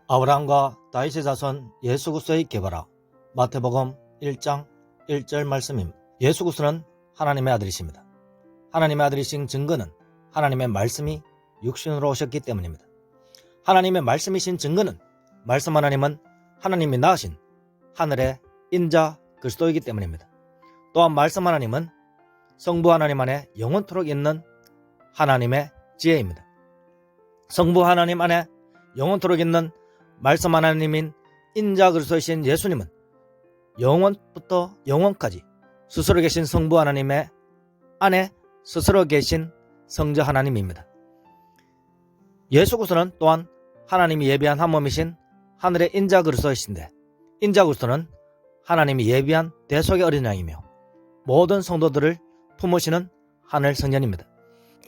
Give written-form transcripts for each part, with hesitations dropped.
아브라함과 다윗의 자손 예수 그리스도의 계보라. 마태복음 1장 1절 말씀입니다. 예수 그리스도는 하나님의 아들이십니다. 하나님의 아들이신 증거는 하나님의 말씀이 육신으로 오셨기 때문입니다. 하나님의 말씀이신 증거는 말씀 하나님은 하나님이 낳으신 하늘의 인자 그리스도이기 때문입니다. 또한 말씀 하나님은 성부 하나님 안에 영원토록 있는 하나님의 지혜입니다. 성부 하나님 안에 영원토록 있는 말씀 하나님인 인자 그리스도이신 예수님은 영원부터 영원까지 스스로 계신 성부 하나님의 안에 스스로 계신 성자 하나님입니다. 예수 그리스도는 또한 하나님이 예비한 한 몸이신 하늘의 인자 그리스도이신데, 인자 그리스도는 하나님이 예비한 대속의 어린 양이며 모든 성도들을 품으시는 하늘 성전입니다.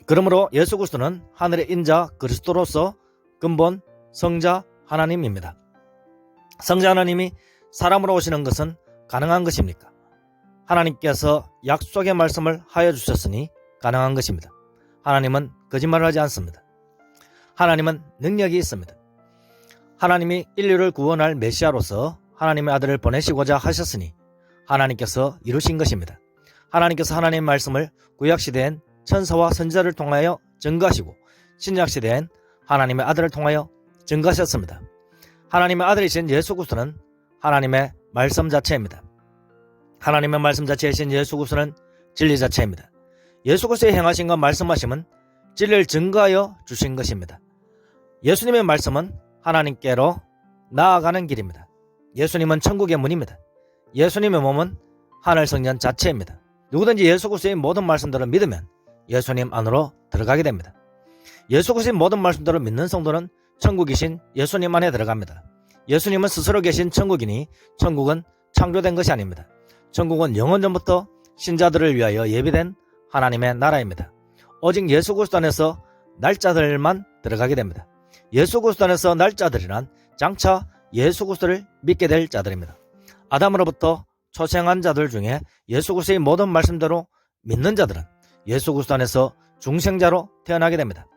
그러므로 예수 그리스도는 하늘의 인자 그리스도로서 근본 성자 하나님입니다. 성자 하나님이 사람으로 오시는 것은 가능한 것입니까? 하나님께서 약속의 말씀을 하여 주셨으니 가능한 것입니다. 하나님은 거짓말을 하지 않습니다. 하나님은 능력이 있습니다. 하나님이 인류를 구원할 메시아로서 하나님의 아들을 보내시고자 하셨으니 하나님께서 이루신 것입니다. 하나님께서 하나님의 말씀을 구약시대엔 천사와 선지자를 통하여 증거하시고 신약시대엔 하나님의 아들을 통하여 증거하셨습니다. 하나님의 아들이신 예수 그리스도는 하나님의 말씀 자체입니다. 하나님의 말씀 자체이신 예수 그리스도는 진리 자체입니다. 예수 그리스도의 행하신과 말씀하심은 진리를 증거하여 주신 것입니다. 예수님의 말씀은 하나님께로 나아가는 길입니다. 예수님은 천국의 문입니다. 예수님의 몸은 하늘 성전 자체입니다. 누구든지 예수 그리스도의 모든 말씀들을 믿으면 예수님 안으로 들어가게 됩니다. 예수 그리스도의 모든 말씀들을 믿는 성도는 천국이신 예수님 안에 들어갑니다. 예수님은 스스로 계신 천국이니 천국은 창조된 것이 아닙니다. 천국은 영원전부터 신자들을 위하여 예비된 하나님의 나라입니다. 오직 예수 그리스도 안에서 날짜들만 들어가게 됩니다. 예수 그리스도 안에서 날짜들이란 장차 예수 그리스도를 믿게 될 자들입니다. 아담으로부터 초생한 자들 중에 예수 그리스도의 모든 말씀대로 믿는 자들은 예수 그리스도 안에서 중생자로 태어나게 됩니다.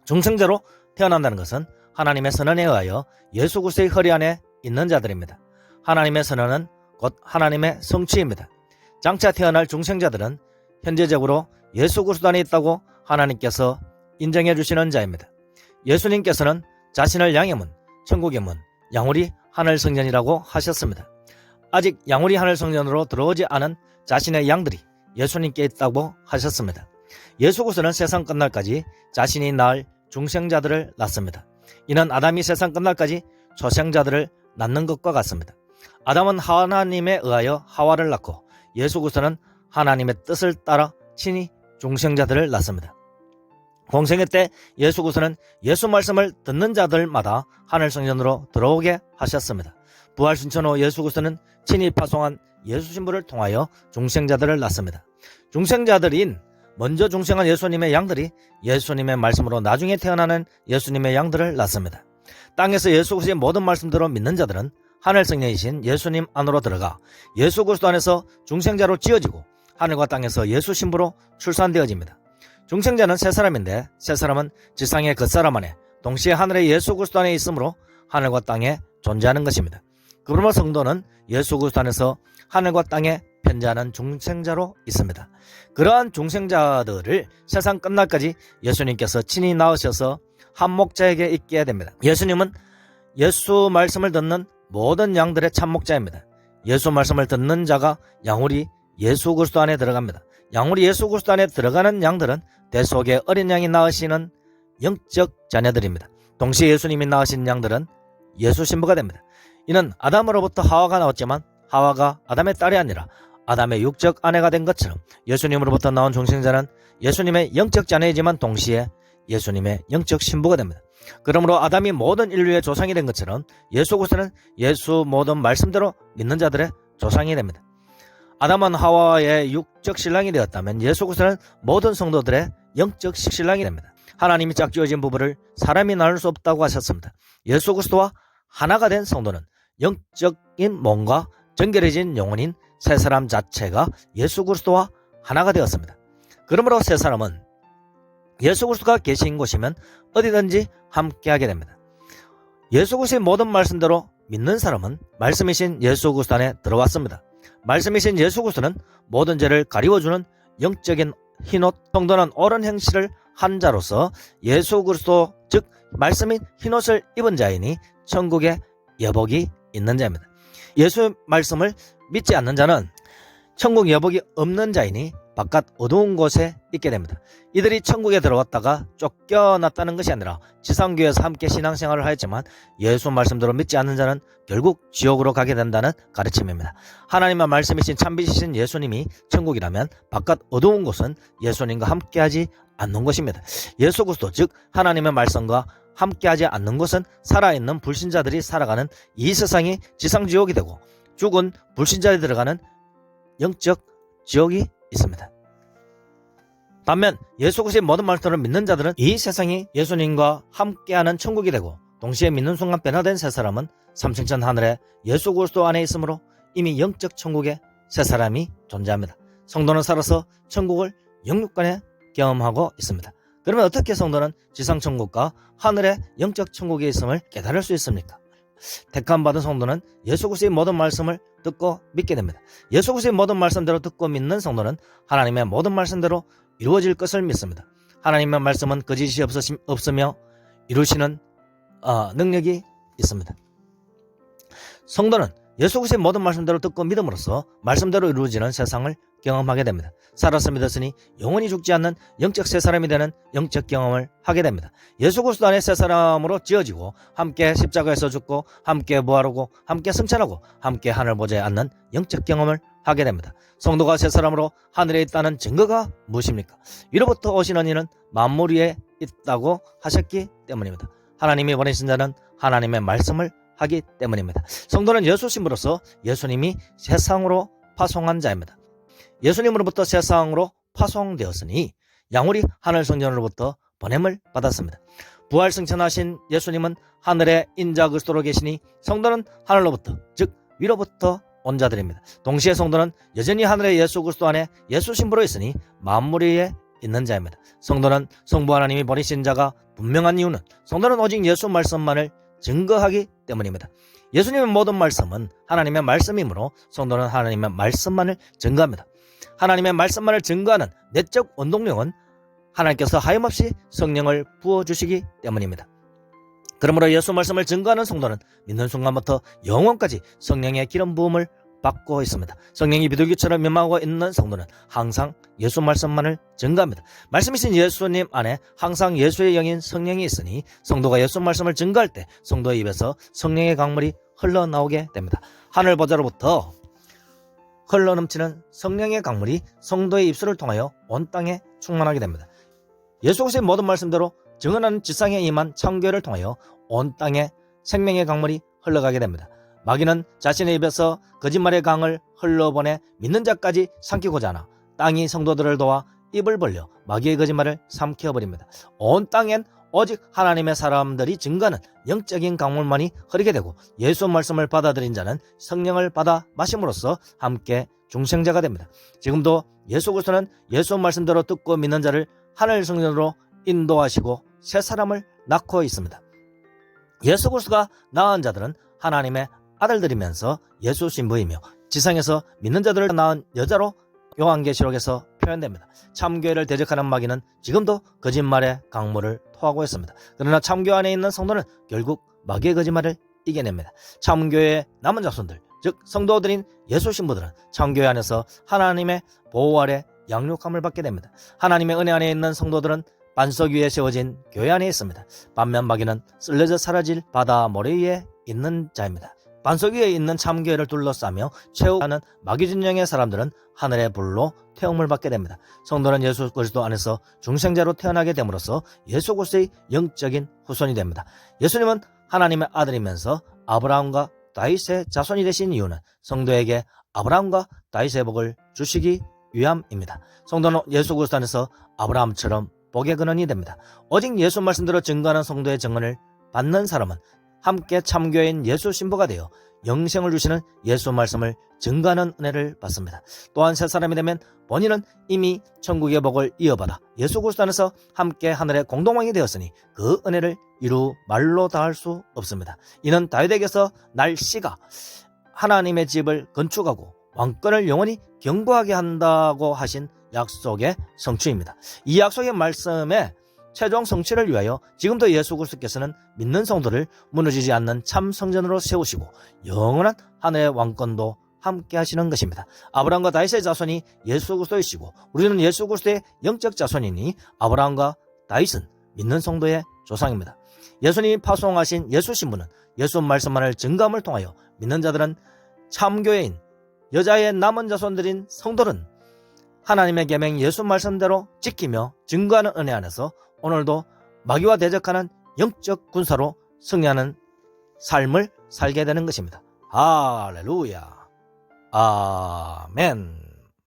중생자로 태어난다는 것은 하나님의 선언에 의하여 예수 그리스도의 허리 안에 있는 자들입니다. 하나님의 선언은 곧 하나님의 성취입니다. 장차 태어날 중생자들은 현재적으로 예수 그리스도 안에 있다고 하나님께서 인정해 주시는 자입니다. 예수님께서는 자신을 양의 문, 천국의 문, 양우리 하늘 성전이라고 하셨습니다. 아직 양우리 하늘 성전으로 들어오지 않은 자신의 양들이 예수님께 있다고 하셨습니다. 예수 그리스도는 세상 끝날까지 자신이 낳을 중생자들을 낳습니다. 이는 아담이 세상 끝날까지 초생자들을 낳는 것과 같습니다. 아담은 하나님에 의하여 하와를 낳고 예수 그리스도는 하나님의 뜻을 따라 친히 중생자들을 낳습니다. 공생애 때 예수 그리스도는 예수 말씀을 듣는 자들마다 하늘 성전으로 들어오게 하셨습니다. 부활 순천 후 예수 그리스도는 친히 파송한 예수 신부를 통하여 중생자들을 낳습니다. 중생자들인 먼저 중생한 예수님의 양들이 예수님의 말씀으로 나중에 태어나는 예수님의 양들을 낳습니다. 땅에서 예수 그리스도의 모든 말씀대로 믿는 자들은 하늘 성령이신 예수님 안으로 들어가 예수 그리스도 안에서 중생자로 지어지고 하늘과 땅에서 예수 신부로 출산되어집니다. 중생자는 세 사람인데 세 사람은 지상의 겉사람 안에 동시에 하늘의 예수 그리스도 안에 있으므로 하늘과 땅에 존재하는 것입니다. 그러므로 성도는 예수 그리스도 안에서 하늘과 땅에 편재하는 중생자로 있습니다. 그러한 중생자들을 세상 끝날까지 예수님께서 친히 낳으셔서 한 목자에게 있게 됩니다. 예수님은 예수 말씀을 듣는 모든 양들의 참목자입니다. 예수 말씀을 듣는 자가 양우리 예수 그리스도 안에 들어갑니다. 양우리 예수 그리스도 안에 들어가는 양들은 대속의 어린 양이 낳으시는 영적 자녀들입니다. 동시에 예수님이 낳으신 양들은 예수 신부가 됩니다. 이는 아담으로부터 하와가 나왔지만 하와가 아담의 딸이 아니라 아담의 육적 아내가 된 것처럼 예수님으로부터 나온 중생자는 예수님의 영적 자녀이지만 동시에 예수님의 영적 신부가 됩니다. 그러므로 아담이 모든 인류의 조상이 된 것처럼 예수 그리스도는 예수 모든 말씀대로 믿는 자들의 조상이 됩니다. 아담은 하와의 육적 신랑이 되었다면 예수 그리스도는 모든 성도들의 영적 신랑이 됩니다. 하나님이 짝지어진 부부를 사람이 나눌 수 없다고 하셨습니다. 예수 그리스도와 하나가 된 성도는 영적인 몸과 정결해진 영혼인 세 사람 자체가 예수 그리스도와 하나가 되었습니다. 그러므로 세 사람은 예수 그리스도가 계신 곳이면 어디든지 함께하게 됩니다. 예수 그리스도의 모든 말씀대로 믿는 사람은 말씀이신 예수 그리스도 안에 들어왔습니다. 말씀이신 예수 그리스도는 모든 죄를 가리워주는 영적인 흰옷, 성도는 옳은 행실을 한 자로서 예수 그리스도 즉 말씀인 흰옷을 입은 자이니 천국에 여복이 있는 자입니다. 예수의 말씀을 믿지 않는 자는 천국 여복이 없는 자이니 바깥 어두운 곳에 있게 됩니다. 이들이 천국에 들어왔다가 쫓겨났다는 것이 아니라 지상교회에서 함께 신앙생활을 하였지만 예수 말씀대로 믿지 않는 자는 결국 지옥으로 가게 된다는 가르침입니다. 하나님의 말씀이신 참빛이신 예수님이 천국이라면 바깥 어두운 곳은 예수님과 함께하지 않는 것입니다. 예수 그리스도 즉 하나님의 말씀과 함께하지 않는 것은 살아있는 불신자들이 살아가는 이 세상이 지상지옥이 되고 죽은 불신자들이 들어가는 영적 지옥이 있습니다. 반면 예수 그리스도의 모든 말씀을 믿는 자들은 이 세상이 예수님과 함께하는 천국이 되고 동시에 믿는 순간 변화된 새 사람은 삼층천 하늘에 예수 그리스도 안에 있으므로 이미 영적 천국에 새 사람이 존재합니다. 성도는 살아서 천국을 영육간에 경험하고 있습니다. 그러면 어떻게 성도는 지상 천국과 하늘의 영적 천국에 있음을 깨달을 수 있습니까? 택함 받은 성도는 예수 그리스도의 모든 말씀을 듣고 믿게 됩니다. 예수 그리스도의 모든 말씀대로 듣고 믿는 성도는 하나님의 모든 말씀대로 이루어질 것을 믿습니다. 하나님의 말씀은 거짓이 없으며 이루시는 능력이 있습니다. 성도는 예수 그리스도의 모든 말씀대로 듣고 믿음으로써 말씀대로 이루어지는 세상을 경험하게 됩니다. 살아서 믿었으니 영원히 죽지 않는 영적 새 사람이 되는 영적 경험을 하게 됩니다. 예수 그리스도 안에 새 사람으로 지어지고 함께 십자가에서 죽고 함께 부활하고 함께 승천하고 함께 하늘 보좌에 앉는 영적 경험을 하게 됩니다. 성도가 새 사람으로 하늘에 있다는 증거가 무엇입니까? 위로부터 오시는 이는 만물 위에 있다고 하셨기 때문입니다. 하나님이 보내신 자는 하나님의 말씀을 하기 때문입니다. 성도는 예수 신부로서 예수님이 세상으로 파송한 자입니다. 예수님으로부터 세상으로 파송되었으니 양울이 하늘 성전으로부터 보냄을 받았습니다. 부활 승천하신 예수님은 하늘에 인자 그리스도로 계시니 성도는 하늘로부터 즉 위로부터 온 자들입니다. 동시에 성도는 여전히 하늘의 예수 그리스도 안에 예수 신부로 있으니 만물 위에 있는 자입니다. 성도는 성부 하나님이 보내신 자가 분명한 이유는 성도는 오직 예수 말씀만을 증거하기 때문입니다. 예수님의 모든 말씀은 하나님의 말씀이므로 성도는 하나님의 말씀만을 증거합니다. 하나님의 말씀만을 증거하는 내적 원동력은 하나님께서 하염없이 성령을 부어주시기 때문입니다. 그러므로 예수 말씀을 증거하는 성도는 믿는 순간부터 영원까지 성령의 기름 부음을 받고 있습니다. 성령이 비둘기처럼 임하고 있는 성도는 항상 예수 말씀만을 증거합니다. 말씀이신 예수님 안에 항상 예수의 영인 성령이 있으니 성도가 예수 말씀을 증거할 때 성도의 입에서 성령의 강물이 흘러나오게 됩니다. 하늘 보좌로부터 흘러넘치는 성령의 강물이 성도의 입술을 통하여 온 땅에 충만하게 됩니다. 예수 그리스도의 모든 말씀대로 증언하는 지상에 임한 참교회를 통하여 온 땅에 생명의 강물이 흘러가게 됩니다. 마귀는 자신의 입에서 거짓말의 강을 흘러보내 믿는 자까지 삼키고자 하나 땅이 성도들을 도와 입을 벌려 마귀의 거짓말을 삼켜버립니다. 온 땅엔 오직 하나님의 사람들이 증거하는 영적인 강물만이 흐르게 되고 예수 말씀을 받아들인 자는 성령을 받아 마심으로써 함께 중생자가 됩니다. 지금도 예수 그리스도는 예수 말씀대로 듣고 믿는 자를 하늘 성전으로 인도하시고 새 사람을 낳고 있습니다. 예수 그리스도가 낳은 자들은 하나님의 아들들이면서 예수 신부이며 지상에서 믿는 자들을 낳은 여자로 요한계시록에서 표현됩니다. 참교회를 대적하는 마귀는 지금도 거짓말의 강물을 토하고 있습니다. 그러나 참교회 안에 있는 성도는 결국 마귀의 거짓말을 이겨냅니다. 참교회의 남은 자손들 즉 성도들인 예수 신부들은 참교회 안에서 하나님의 보호 아래 양육함을 받게 됩니다. 하나님의 은혜 안에 있는 성도들은 반석 위에 세워진 교회 안에 있습니다. 반면 마귀는 쓸려져 사라질 바다 모래 위에 있는 자입니다. 반석 위에 있는 참교회를 둘러싸며 최후하는 마귀 진영의 사람들은 하늘의 불로 태움을 받게 됩니다. 성도는 예수 그리스도 안에서 중생자로 태어나게 됨으로써 예수 그리스도의 영적인 후손이 됩니다. 예수님은 하나님의 아들이면서 아브라함과 다윗의 자손이 되신 이유는 성도에게 아브라함과 다윗의 복을 주시기 위함입니다. 성도는 예수 그리스도 안에서 아브라함처럼 복의 근원이 됩니다. 오직 예수 말씀대로 증거하는 성도의 증언을 받는 사람은 함께 참교회인 예수 신부가 되어 영생을 주시는 예수 말씀을 증거하는 은혜를 받습니다. 또한 새 사람이 되면 본인은 이미 천국의 복을 이어받아 예수 그리스도 안에서 함께 하늘의 공동왕이 되었으니 그 은혜를 이루 말로 다할 수 없습니다. 이는 다윗에게서 날 씨가 하나님의 집을 건축하고 왕권을 영원히 경고하게 한다고 하신 약속의 성취입니다. 이 약속의 말씀의 최종 성취를 위하여 지금도 예수 그리스도께서는 믿는 성도를 무너지지 않는 참 성전으로 세우시고 영원한 하늘의 왕권도 함께 하시는 것입니다. 아브라함과 다윗의 자손이 예수 그리스도이시고 우리는 예수 그리스도의 영적 자손이니 아브라함과 다윗은 믿는 성도의 조상입니다. 예수님이 파송하신 예수 신분은 예수 말씀만을 증거함을 통하여 믿는 자들은 참교회인 여자의 남은 자손들인 성도는 하나님의 계명 예수 말씀대로 지키며 증거하는 은혜 안에서 오늘도 마귀와 대적하는 영적 군사로 승리하는 삶을 살게 되는 것입니다. 할렐루야. 아멘.